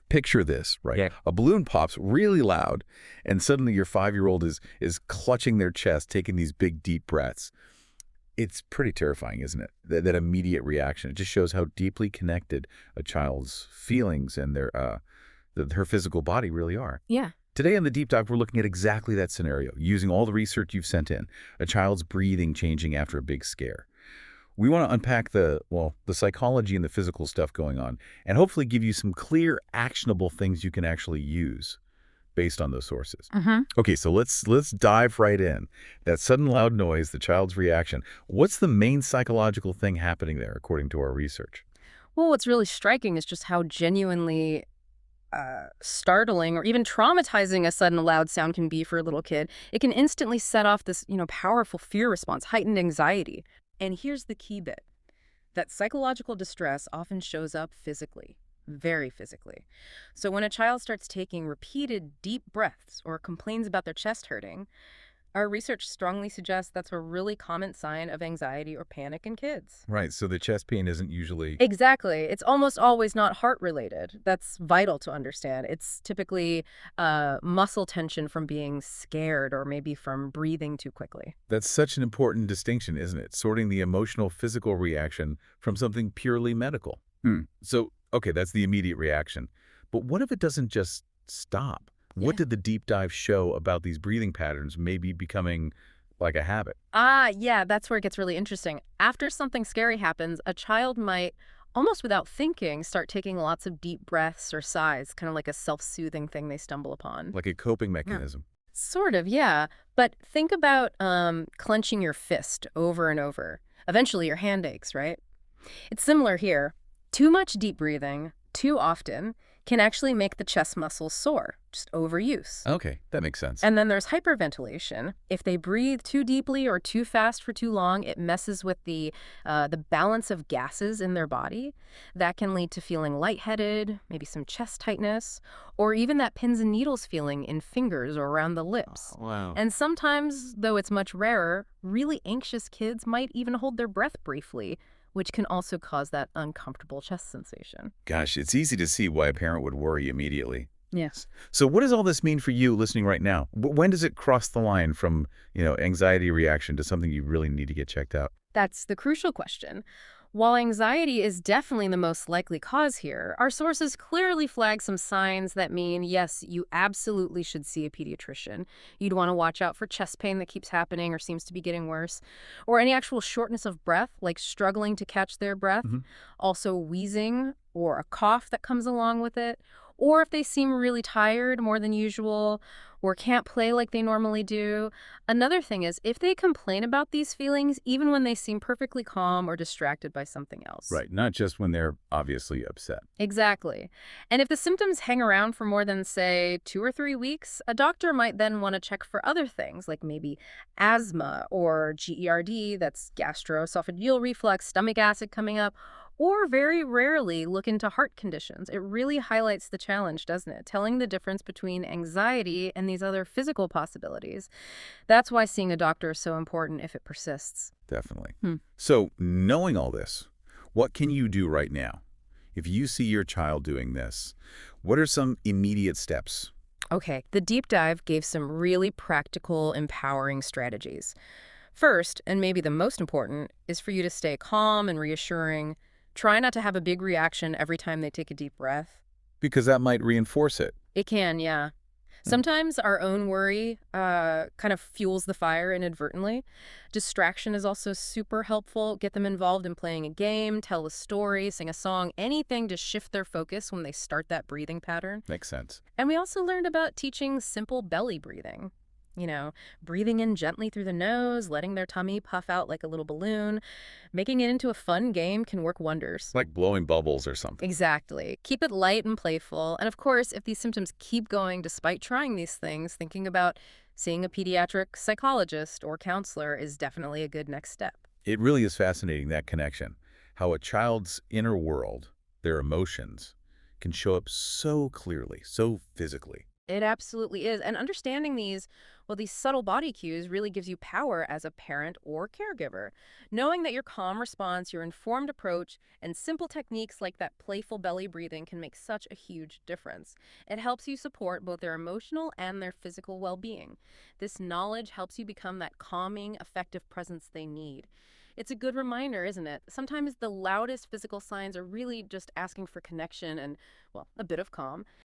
Picture this, right? Yeah. A balloon pops really loud, and suddenly your 5-year-old is clutching their chest, taking these big, deep breaths. It's pretty terrifying, isn't it? That immediate reaction. It just shows how deeply connected a child's feelings and her physical body really are. Yeah. Today in the Deep Dive, we're looking at exactly that scenario, using all the research you've sent in, a child's breathing changing after a big scare. We want to unpack the psychology and the physical stuff going on, and hopefully give you some clear, actionable things you can actually use based on those sources. Okay, so let's dive right in. That sudden loud noise, the child's reaction. What's the main psychological thing happening there, according to our research? Well, what's really striking is just how genuinely startling or even traumatizing a sudden loud sound can be for a little kid. It can instantly set off this, powerful fear response, heightened anxiety. And here's the key bit. That psychological distress often shows up physically, very physically. So when a child starts taking repeated deep breaths or complains about their chest hurting, our research strongly suggests that's a really common sign of anxiety or panic in kids. Right, so the chest pain isn't usually... Exactly. It's almost always not heart-related. That's vital to understand. It's typically muscle tension from being scared or maybe from breathing too quickly. That's such an important distinction, isn't it? Sorting the emotional, physical reaction from something purely medical. So, okay, that's the immediate reaction. But what if it doesn't just stop? What did the deep dive show about these breathing patterns maybe becoming like a habit? Yeah, that's where it gets really interesting. After something scary happens, a child might, almost without thinking, start taking lots of deep breaths or sighs, kind of like a self-soothing thing they stumble upon. Like a coping mechanism. Sort of, yeah. But think about clenching your fist over and over. Eventually your hand aches, right? It's similar here. Too much deep breathing, too often, can actually make the chest muscles sore, just overuse. Okay, that makes sense. And then there's hyperventilation. If they breathe too deeply or too fast for too long, it messes with the balance of gases in their body. That can lead to feeling lightheaded, maybe some chest tightness, or even that pins and needles feeling in fingers or around the lips. Oh, wow. And sometimes, though it's much rarer, really anxious kids might even hold their breath briefly, which can also cause that uncomfortable chest sensation. Gosh, it's easy to see why a parent would worry immediately. Yes. So what does all this mean for you listening right now? When does it cross the line from, anxiety reaction to something you really need to get checked out? That's the crucial question. While anxiety is definitely the most likely cause here, our sources clearly flag some signs that mean, yes, you absolutely should see a pediatrician. You'd want to watch out for chest pain that keeps happening or seems to be getting worse, or any actual shortness of breath, like struggling to catch their breath, also wheezing or a cough that comes along with it, or if they seem really tired more than usual or can't play like they normally do. Another thing is, if they complain about these feelings, even when they seem perfectly calm or distracted by something else. Right, not just when they're obviously upset. Exactly. And if the symptoms hang around for more than, say, 2 or 3 weeks, a doctor might then want to check for other things, like maybe asthma or GERD, that's gastroesophageal reflux, stomach acid coming up, or very rarely look into heart conditions. It really highlights the challenge, doesn't it? Telling the difference between anxiety and these other physical possibilities. That's why seeing a doctor is so important if it persists. Definitely. So knowing all this, what can you do right now? If you see your child doing this, what are some immediate steps? Okay, the deep dive gave some really practical, empowering strategies. First, and maybe the most important, is for you to stay calm and reassuring. Try not to have a big reaction every time they take a deep breath. Because that might reinforce it. It can, yeah. Sometimes our own worry kind of fuels the fire inadvertently. Distraction is also super helpful. Get them involved in playing a game, tell a story, sing a song, anything to shift their focus when they start that breathing pattern. Makes sense. And we also learned about teaching simple belly breathing. Breathing in gently through the nose, letting their tummy puff out like a little balloon. Making it into a fun game can work wonders. Like blowing bubbles or something. Exactly. Keep it light and playful. And of course, if these symptoms keep going despite trying these things, thinking about seeing a pediatric psychologist or counselor is definitely a good next step. It really is fascinating, that connection. How a child's inner world, their emotions, can show up so clearly, so physically. It absolutely is. And understanding these subtle body cues really gives you power as a parent or caregiver. Knowing that your calm response, your informed approach, and simple techniques like that playful belly breathing can make such a huge difference. It helps you support both their emotional and their physical well being. This knowledge helps you become that calming, effective presence they need. It's a good reminder, isn't it? Sometimes the loudest physical signs are really just asking for connection and, well, a bit of calm.